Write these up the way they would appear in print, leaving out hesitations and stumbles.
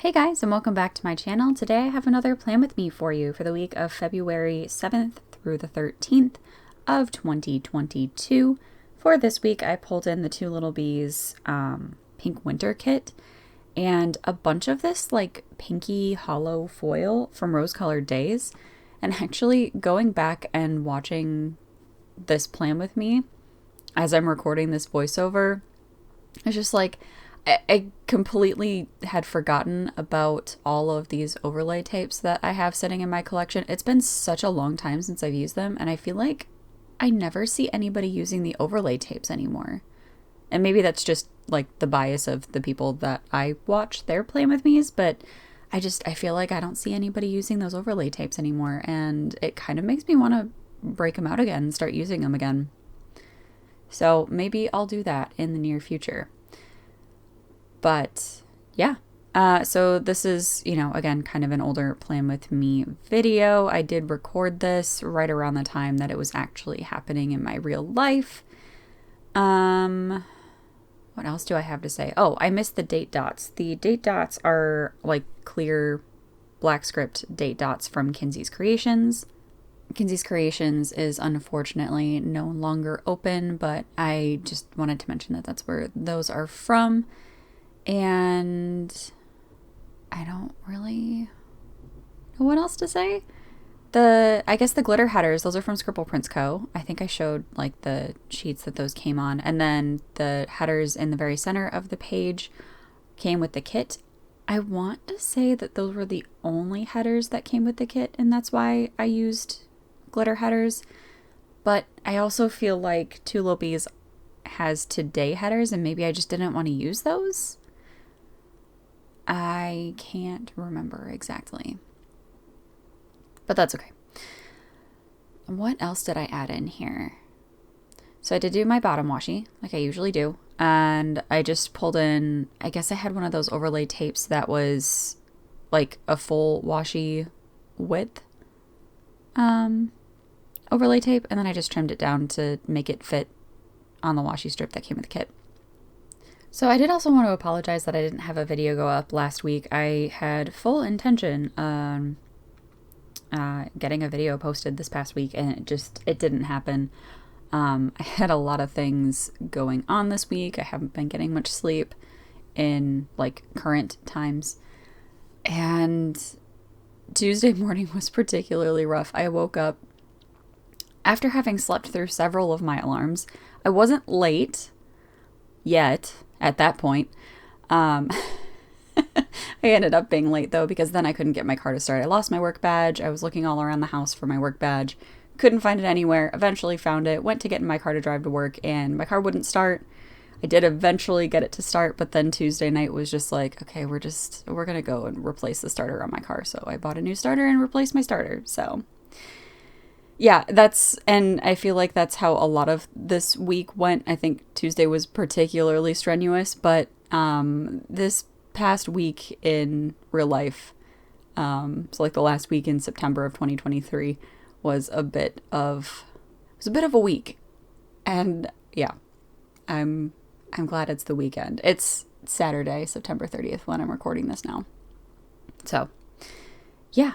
Hey guys, and welcome back to my channel. Today I have another plan with me for you for the week of February 7th through the 13th of 2022. For this week, I pulled in the two Lil Bees pink winter kit and a bunch of this like pinky hollow foil from Rose Colored Days. And actually going back and watching this plan with me as I'm recording this voiceover, it's just like I completely had forgotten about all of these overlay tapes that I have sitting in my collection. It's been such a long time since I've used them, and I feel like I never see anybody using the overlay tapes anymore. And maybe that's just like the bias of the people that I watch their plan with me's, but I feel like I don't see anybody using those overlay tapes anymore, and it kind of makes me want to break them out again and start using them again. So maybe I'll do that in the near future. But yeah, so this is, again, kind of an older plan with me video. I did record this right around the time that it was actually happening in my real life. What else do I have to say? Oh, I missed the date dots. The date dots are like clear black script date dots from Kinzi's Creations. Kinzi's Creations is unfortunately no longer open, but I just wanted to mention that that's where those are from. And I don't really know what else to say. I guess the glitter headers, those are from Scribble Prints Co. I think I showed like the sheets that those came on. And then the headers in the very center of the page came with the kit. I want to say that those were the only headers that came with the kit, and that's why I used glitter headers. But I also feel like Two Lil Bees has today headers, and maybe I just didn't want to use those. I can't remember exactly, but that's okay. What else did I add in here? So I did do my bottom washi like I usually do, and I just pulled in, I guess I had one of those overlay tapes that was like a full washi width overlay tape, and then I just trimmed it down to make it fit on the washi strip that came with the kit. So I did also want to apologize that I didn't have a video go up last week. I had full intention on getting a video posted this past week, and it didn't happen. I had a lot of things going on this week. I haven't been getting much sleep in like current times, and Tuesday morning was particularly rough. I woke up after having slept through several of my alarms. I wasn't late yet. At that point, I ended up being late though, because then I couldn't get my car to start. I lost my work badge. I was looking all around the house for my work badge. Couldn't find it anywhere. Eventually found it. Went to get in my car to drive to work, and my car wouldn't start. I did eventually get it to start, but then Tuesday night was just like, okay, we're going to go and replace the starter on my car. So I bought a new starter and replaced my starter. So yeah, and I feel like that's how a lot of this week went. I think Tuesday was particularly strenuous, but this past week in real life, so like the last week in September of 2023 was a bit of a week. And yeah, I'm glad it's the weekend. It's Saturday, September 30th when I'm recording this now. So yeah.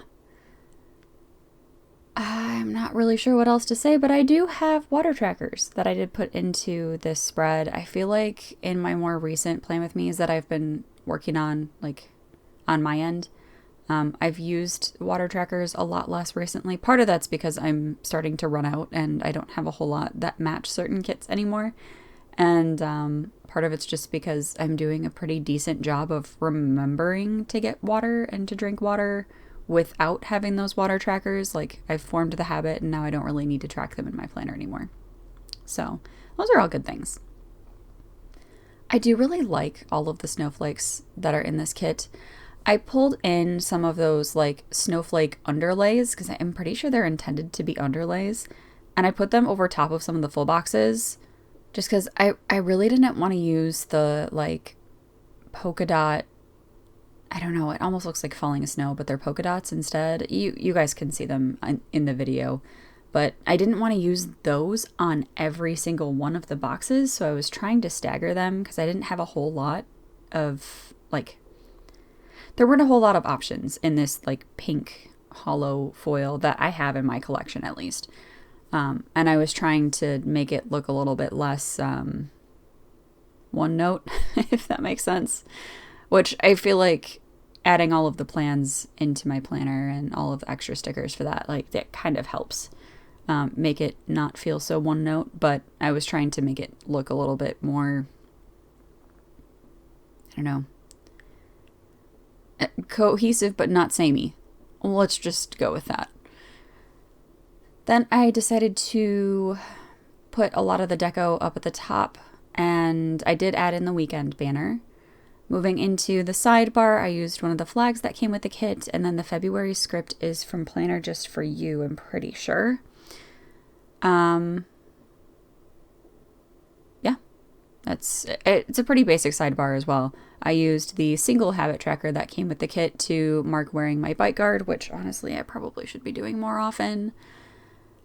I'm not really sure what else to say, but I do have water trackers that I did put into this spread. I feel like in my more recent plan with me's that I've been working on, like on my end, I've used water trackers a lot less recently. Part of that's because I'm starting to run out and I don't have a whole lot that match certain kits anymore. And part of it's just because I'm doing a pretty decent job of remembering to get water and to drink water without having those water trackers. Like, I've formed the habit, and now I don't really need to track them in my planner anymore. So those are all good things. I do really like all of the snowflakes that are in this kit. I pulled in some of those like snowflake underlays because I'm pretty sure they're intended to be underlays, and I put them over top of some of the full boxes just because I really didn't want to use the like polka dot. I don't know, it almost looks like falling snow, but they're polka dots instead. You guys can see them in the video, but I didn't want to use those on every single one of the boxes, so I was trying to stagger them because I didn't have a whole lot of like there weren't a whole lot of options in this like pink hollow foil that I have in my collection at least. And I was trying to make it look a little bit less one note, if that makes sense. Which I feel like adding all of the plans into my planner and all of the extra stickers for that, like that kind of helps make it not feel so one note. But I was trying to make it look a little bit more, I don't know, cohesive but not samey. Let's just go with that. Then I decided to put a lot of the deco up at the top, and I did add in the weekend banner. Moving into the sidebar, I used one of the flags that came with the kit, and then the February script is from Planner Just For You, I'm pretty sure. Yeah, it's a pretty basic sidebar as well. I used the single habit tracker that came with the kit to mark wearing my bite guard, which honestly I probably should be doing more often.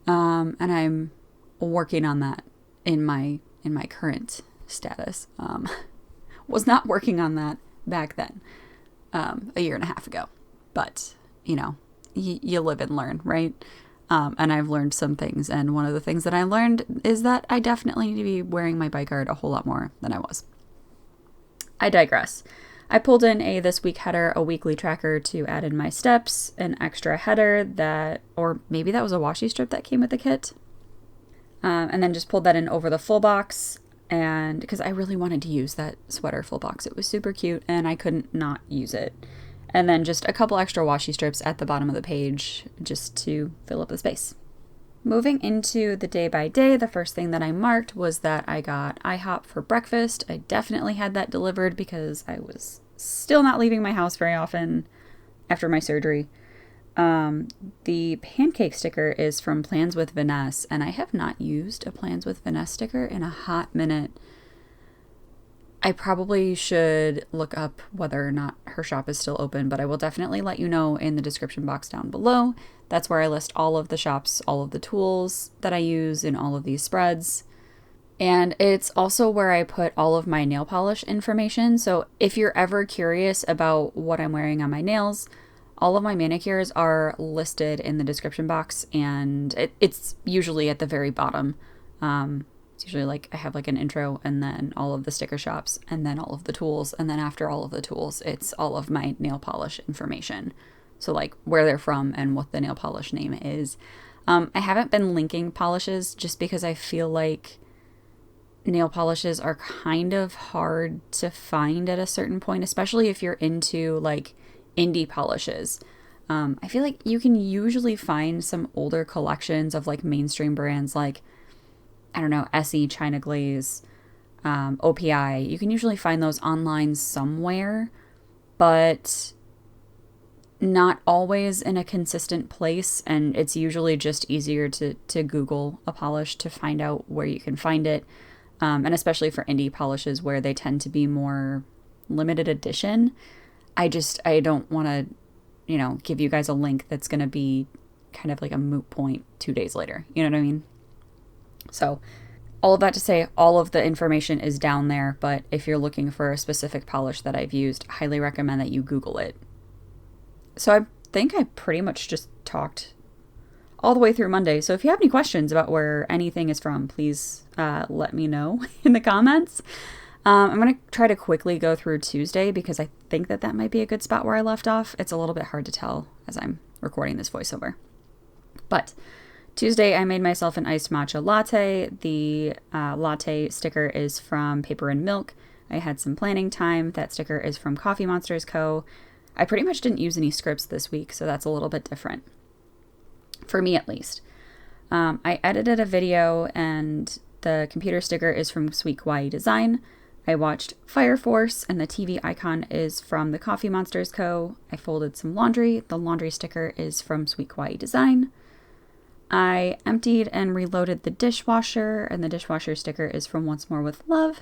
And I'm working on that in my current status. Was not working on that back then, a year and a half ago. But, you know, you live and learn, right? And I've learned some things. And one of the things that I learned is that I definitely need to be wearing my bike guard a whole lot more than I was. I digress. I pulled in a this week header, a weekly tracker to add in my steps, an extra header that, or maybe that was a washi strip that came with the kit. And then just pulled that in over the full box. And because I really wanted to use that sweater full box. It was super cute and I couldn't not use it. And then just a couple extra washi strips at the bottom of the page just to fill up the space. Moving into the day by day, the first thing that I marked was that I got IHOP for breakfast. I definitely had that delivered because I was still not leaving my house very often after my surgery. The pancake sticker is from Plans with Vaness, and I have not used a Plans with Vaness sticker in a hot minute. I probably should look up whether or not her shop is still open, but I will definitely let you know in the description box down below. That's where I list all of the shops, all of the tools that I use in all of these spreads. And it's also where I put all of my nail polish information. So if you're ever curious about what I'm wearing on my nails, all of my manicures are listed in the description box, and it's usually at the very bottom. It's usually like I have like an intro and then all of the sticker shops and then all of the tools. And then after all of the tools, it's all of my nail polish information. So like where they're from and what the nail polish name is. I haven't been linking polishes just because I feel like nail polishes are kind of hard to find at a certain point, especially if you're into like indie polishes. I feel like you can usually find some older collections of like mainstream brands like, I don't know, Essie, China Glaze, OPI. You can usually find those online somewhere, but not always in a consistent place. And it's usually just easier to Google a polish to find out where you can find it. And especially for indie polishes where they tend to be more limited edition. I don't want to, you know, give you guys a link that's going to be kind of like a moot point 2 days later. You know what I mean? So all of that to say, all of the information is down there. But if you're looking for a specific polish that I've used, I highly recommend that you Google it. So I think I pretty much just talked all the way through Monday. So if you have any questions about where anything is from, please let me know in the comments. I'm going to try to quickly go through Tuesday because I think that might be a good spot where I left off. It's a little bit hard to tell as I'm recording this voiceover. But Tuesday, I made myself an iced matcha latte. The latte sticker is from Paper and Milk. I had some planning time. That sticker is from Coffee Monsters Co. I pretty much didn't use any scripts this week, so that's a little bit different. For me, at least. I edited a video, and the computer sticker is from Sweet Kawaii Design. I watched Fire Force, and the TV icon is from the Coffee Monsters Co. I folded some laundry. The laundry sticker is from Sweet Kawaii Design. I emptied and reloaded the dishwasher, and the dishwasher sticker is from Once More With Love.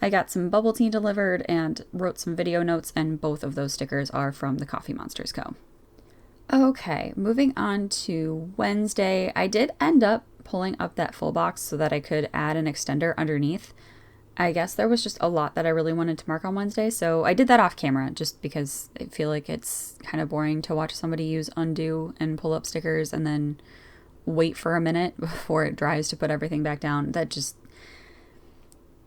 I got some bubble tea delivered and wrote some video notes, and both of those stickers are from the Coffee Monsters Co. Okay, moving on to Wednesday. I did end up pulling up that full box so that I could add an extender underneath. I guess there was just a lot that I really wanted to mark on Wednesday, so I did that off camera just because I feel like it's kind of boring to watch somebody use undo and pull up stickers and then wait for a minute before it dries to put everything back down. That just...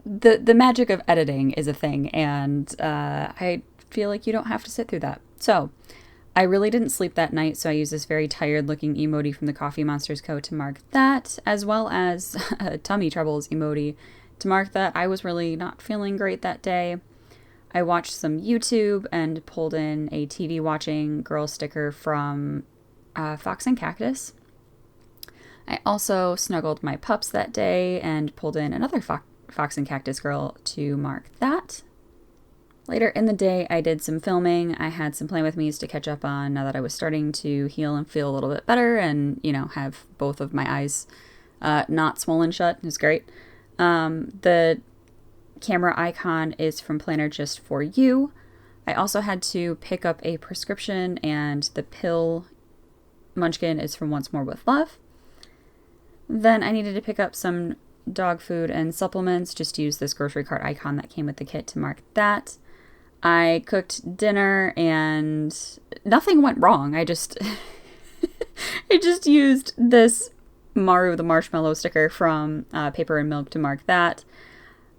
The magic of editing is a thing, and I feel like you don't have to sit through that. So I really didn't sleep that night, so I used this very tired looking emoji from the Coffee Monsters Co. to mark that, as well as a tummy troubles emoji to mark that I was really not feeling great that day. I watched some YouTube and pulled in a TV watching girl sticker from Fox and Cactus. I also snuggled my pups that day and pulled in another Fox and Cactus girl to mark that. Later in the day, I did some filming. I had some Plan With Me's to catch up on now that I was starting to heal and feel a little bit better and, have both of my eyes not swollen shut. It was great. The camera icon is from Planner Just For You. I also had to pick up a prescription, and the pill munchkin is from Once More With Love. Then I needed to pick up some dog food and supplements. Just use this grocery cart icon that came with the kit to mark that. I cooked dinner and nothing went wrong. I just used this Maru the Marshmallow sticker from Paper and Milk to mark that.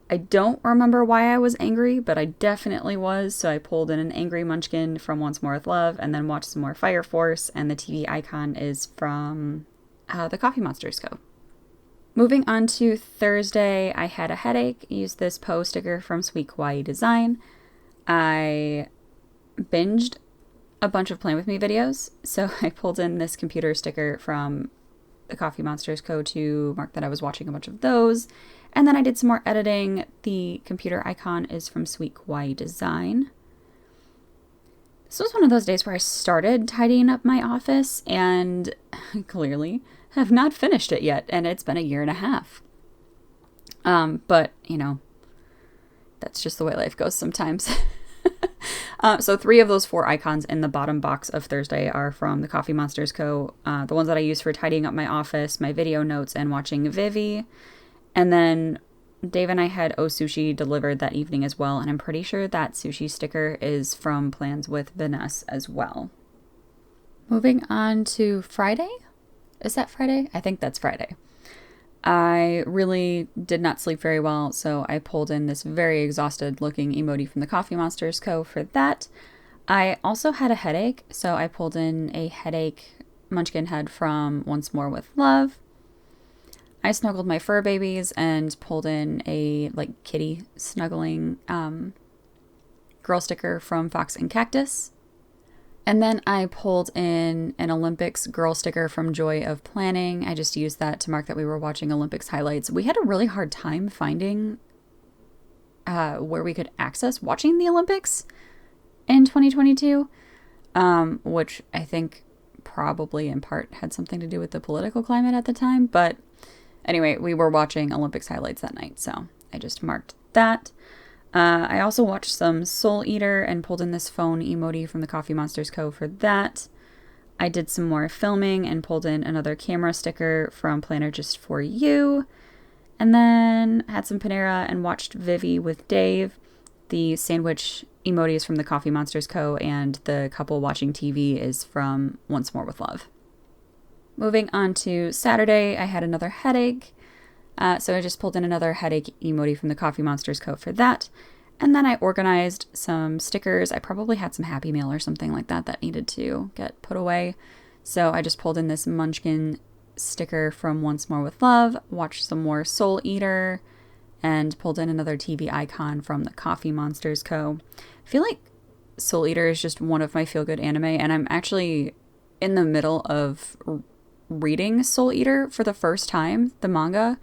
I don't remember why I was angry, but I definitely was, so I pulled in an angry munchkin from Once More With Love and then watched some more Fire Force, and the TV icon is from the Coffee Monsters Co. Moving on to Thursday, I had a headache. Used this Poe sticker from Sweet Kawaii Design. I binged a bunch of Plan With Me videos, so I pulled in this computer sticker from the Coffee Monsters Co. to mark that I was watching a bunch of those. And then I did some more editing. The computer icon is from Sweet Kawaii Design. This was one of those days where I started tidying up my office and clearly have not finished it yet, and it's been a year and a half. But, that's just the way life goes sometimes. So 3 of those 4 icons in the bottom box of Thursday are from the Coffee Monsters Co. The ones that I use for tidying up my office, my video notes, and watching Vivi. And then Dave and I had Sushi delivered that evening as well, and I'm pretty sure that sushi sticker is from Plans with Vaness as well. Moving on to Friday. Is that Friday? I think that's Friday. I really did not sleep very well, so I pulled in this very exhausted looking emoji from the Coffee Monsters Co. for that. I also had a headache, so I pulled in a headache munchkin head from Once More With Love. I snuggled my fur babies and pulled in a kitty snuggling girl sticker from Fox and Cactus. And then I pulled in an Olympics girl sticker from Joy of Planning. I just used that to mark that we were watching Olympics highlights. We had a really hard time finding where we could access watching the Olympics in 2022, which I think probably in part had something to do with the political climate at the time. But anyway, we were watching Olympics highlights that night, so I just marked that. I also watched some Soul Eater and pulled in this phone emoji from the Coffee Monsters Co. for that. I did some more filming and pulled in another camera sticker from Planner Just For You. And then had some Panera and watched Vivi with Dave. The sandwich emoji is from the Coffee Monsters Co. and the couple watching TV is from Once More With Love. Moving on to Saturday, I had another headache. So I just pulled in another headache emoji from the Coffee Monsters Co. for that. And then I organized some stickers. I probably had some Happy Meal or something like that needed to get put away. So I just pulled in this Munchkin sticker from Once More With Love, watched some more Soul Eater, and pulled in another TV icon from the Coffee Monsters Co. I feel like Soul Eater is just one of my feel-good anime, and I'm actually in the middle of reading Soul Eater for the first time, the manga,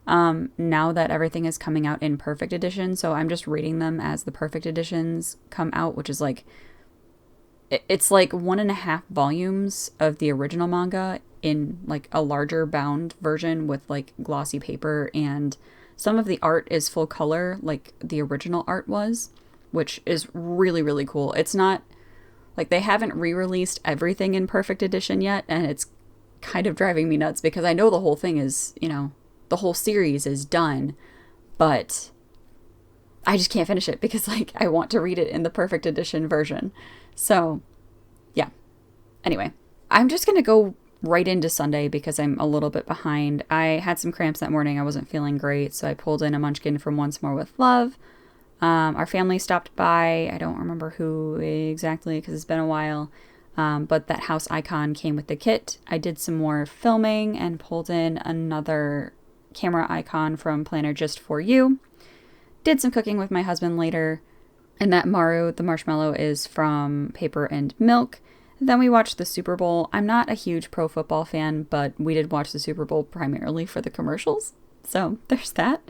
now that everything is coming out in Perfect Edition. So I'm just reading them as the Perfect Editions come out, which is it's 1.5 volumes of the original manga in a larger bound version with glossy paper, and some of the art is full color like the original art was, which is really, really cool. It's not they haven't re-released everything in Perfect Edition yet, and it's kind of driving me nuts because I know the whole thing is, the whole series is done, but I just can't finish it because like I want to read it in the perfect edition version. So yeah. Anyway, I'm just going to go right into Sunday because I'm a little bit behind. I had some cramps that morning. I wasn't feeling great. So I pulled in a munchkin from Once More with Love. Our family stopped by. I don't remember who exactly because it's been a while. But that house icon came with the kit. I did some more filming and pulled in another camera icon from Planner Just For You. Did some cooking with my husband later. And that Maru, the marshmallow, is from Paper and Milk. Then we watched the Super Bowl. I'm not a huge pro football fan, but we did watch the Super Bowl primarily for the commercials. So there's that.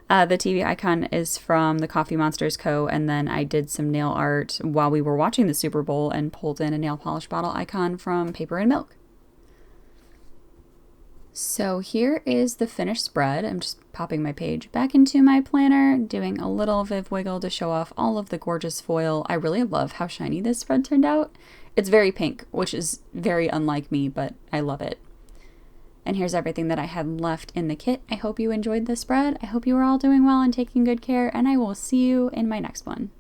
The TV icon is from the Coffee Monsters Co. And then I did some nail art while we were watching the Super Bowl and pulled in a nail polish bottle icon from Paper and Milk. So here is the finished spread. I'm just popping my page back into my planner, doing a little Viv wiggle to show off all of the gorgeous foil. I really love how shiny this spread turned out. It's very pink, which is very unlike me, but I love it. And here's everything that I had left in the kit. I hope you enjoyed this spread. I hope you are all doing well and taking good care, and I will see you in my next one.